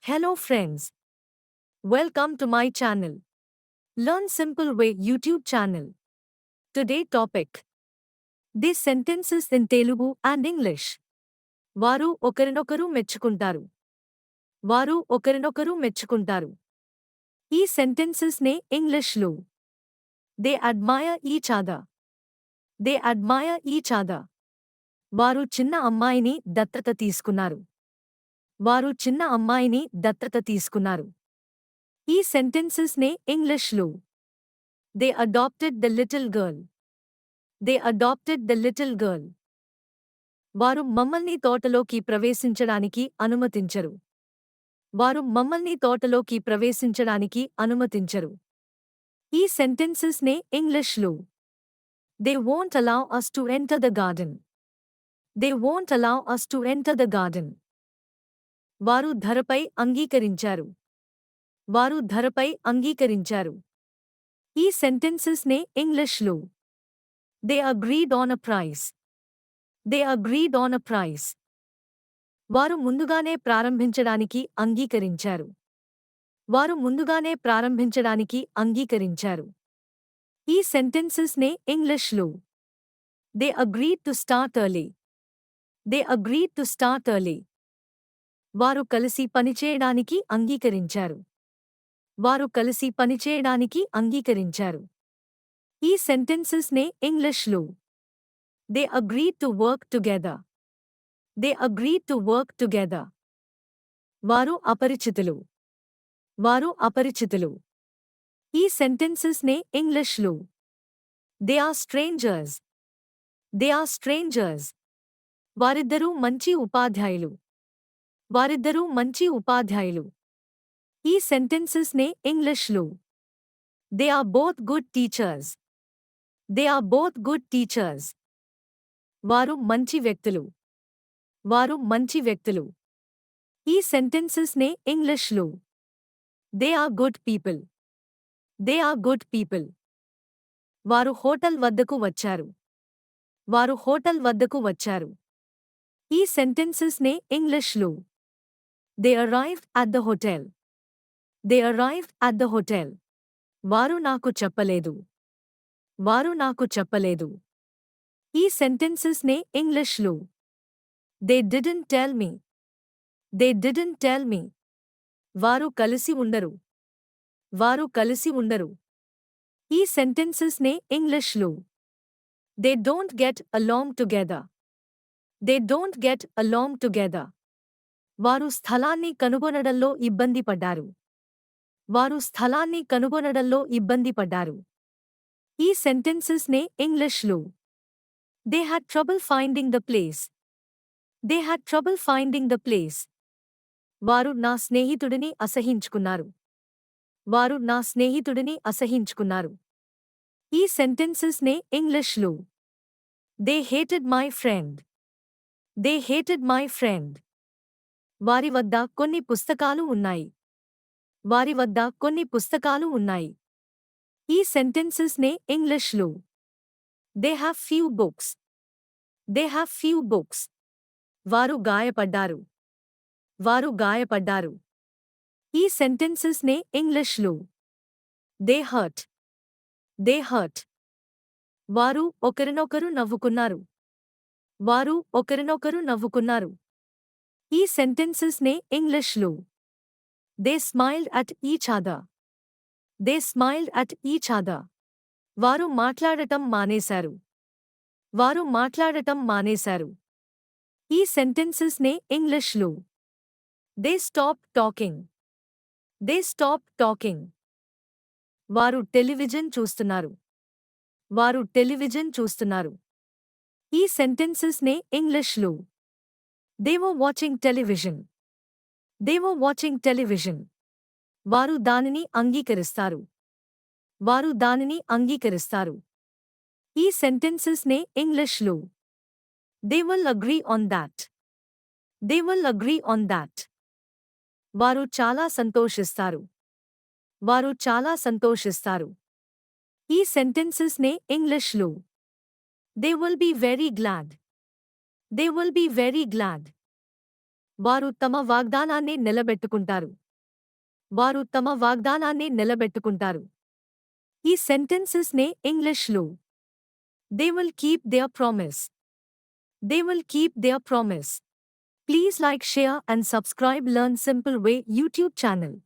Hello friends. Welcome to my channel. Learn Simple Way YouTube channel. Today topic. These sentences in Telugu and English. వారు ఒకరినొకరు మెచ్చుకుంటారు. వారు ఒకరినొకరు మెచ్చుకుంటారు. ఈ sentences నే ఇంగ్లీష్లో. They admire each other. They admire each other. వారు చిన్న అమ్మాయిని దత్తత తీసుకున్నారు. వారు చిన్న అమ్మాయిని దత్తత తీసుకున్నారు. ఈ sentences నే ఇంగ్లీష్లో. They adopted the little girl. They adopted the little girl. వారు మమ్మల్ని తోటలోకి ప్రవేశించడానికి అనుమతించరు. వారు మమ్మల్ని తోటలోకి ప్రవేశించడానికి అనుమతించరు. ఈ sentences నే ఇంగ్లీష్లో. They won't allow us to enter the garden. They won't allow us to enter the garden. వారు ధరపై అంగీకరించారు. వారు ధరపై అంగీకరించారు. ఈ sentences నే ఇంగ్లీష్లో. They agreed on a price. They agreed on a price. వారు ముందుగానే ప్రారంభించడానికి అంగీకరించారు. వారు ముందుగానే ప్రారంభించడానికి అంగీకరించారు. ఈ sentences నే ఇంగ్లీష్లో. They agreed to start early. They agreed to start early. వారు కలిసి పనిచేయడానికి అంగీకరించారు. వారు కలిసి పనిచేయడానికి అంగీకరించారు. ఈ sentences నే ఇంగ్లీష్లో. They agreed to work together. They agreed to work together. వారు అపరిచితులు. వారు అపరిచితులు. ఈ sentences నే ఇంగ్లీష్లో. They are strangers. They are strangers. వారిద్దరూ మంచి ఉపాధ్యాయులు. వారిద్దరూ మంచి ఉపాధ్యాయులు. ఈ sentences నే ఇంగ్లీష్లో. They are both good teachers. They are both good teachers. వారు మంచి వ్యక్తులు. వారు మంచి వ్యక్తులు. ఈ sentences నే ఇంగ్లీష్లో. They are good people. They are good people. వారు హోటల్ వద్దకు వచ్చారు. వారు హోటల్ వద్దకు వచ్చారు. ఈ sentences నే ఇంగ్లీష్లో. They arrived at the hotel. They arrived at the hotel. వారు నాకు చెప్పలేదు. వారు నాకు చెప్పలేదు. ఈ sentences నే ఇంగ్లీష్లో. They didn't tell me. They didn't tell me. వారు కలిసి ఉండరు. వారు కలిసి ఉండరు. ఈ sentences నే ఇంగ్లీష్లో. They don't get along together. They don't get along together. వారు స్థలాన్ని కనుగొనడంలో ఇబ్బంది పడ్డారు. వారు స్థలాన్ని కనుగొనడంలో ఇబ్బంది పడ్డారు. ఈ sentences నే ఇంగ్లీష్లో. They had trouble finding the place. They had trouble finding the place. వారు నా స్నేహితుడిని అసహించుకున్నారు. వారు నా స్నేహితుడిని అసహించుకున్నారు. ఈ sentences నే ఇంగ్లీష్లో. They hated my friend. They hated my friend. వారి వద్ద కొన్ని పుస్తకాలు ఉన్నాయి. వారి వద్ద కొన్ని పుస్తకాలు ఉన్నాయి. ఈ sentences నే ఇంగ్లీష్లో. They have few books. They have few books. వారు గాయపడ్డారు. వారు గాయపడ్డారు. ఈ sentences నే ఇంగ్లీష్లో. They hurt. They hurt. వారు ఒకరినొకరు నవ్వుకున్నారు. వారు ఒకరినొకరు నవ్వుకున్నారు. ఈ sentences నే ఇంగ్లీష్లో. They smiled at each other. They smiled at each other. వారు మాట్లాడటం మానేశారు. వారు మాట్లాడటం మానేశారు. ఈ sentences నే ఇంగ్లీష్లో. They stopped talking. They stopped talking. వారు టెలివిజన్ చూస్తున్నారు. వారు టెలివిజన్ చూస్తున్నారు. ఈ sentences నే ఇంగ్లీష్లో. They were watching television. They were watching television. వారు దానిని అంగీకరిస్తారు. వారు దానిని అంగీకరిస్తారు. ఈ sentences నే ఇంగ్లీష్లో. They will agree on that. They will agree on that. వారు చాలా సంతోషిస్తారు. వారు చాలా సంతోషిస్తారు. ఈ sentences నే ఇంగ్లీష్లో. They will be very glad. They will be very glad. వారు తమ వాగ్దానాన్ని నిలబెట్టుకుంటారు. వారు తమ వాగ్దానాన్ని నిలబెట్టుకుంటారు. ఈ సెంటెన్సెస్ నే ఇంగ్లీష్లో they will keep there promise. They will keep there promise. Please like, share and subscribe Learn Simple Way YouTube channel.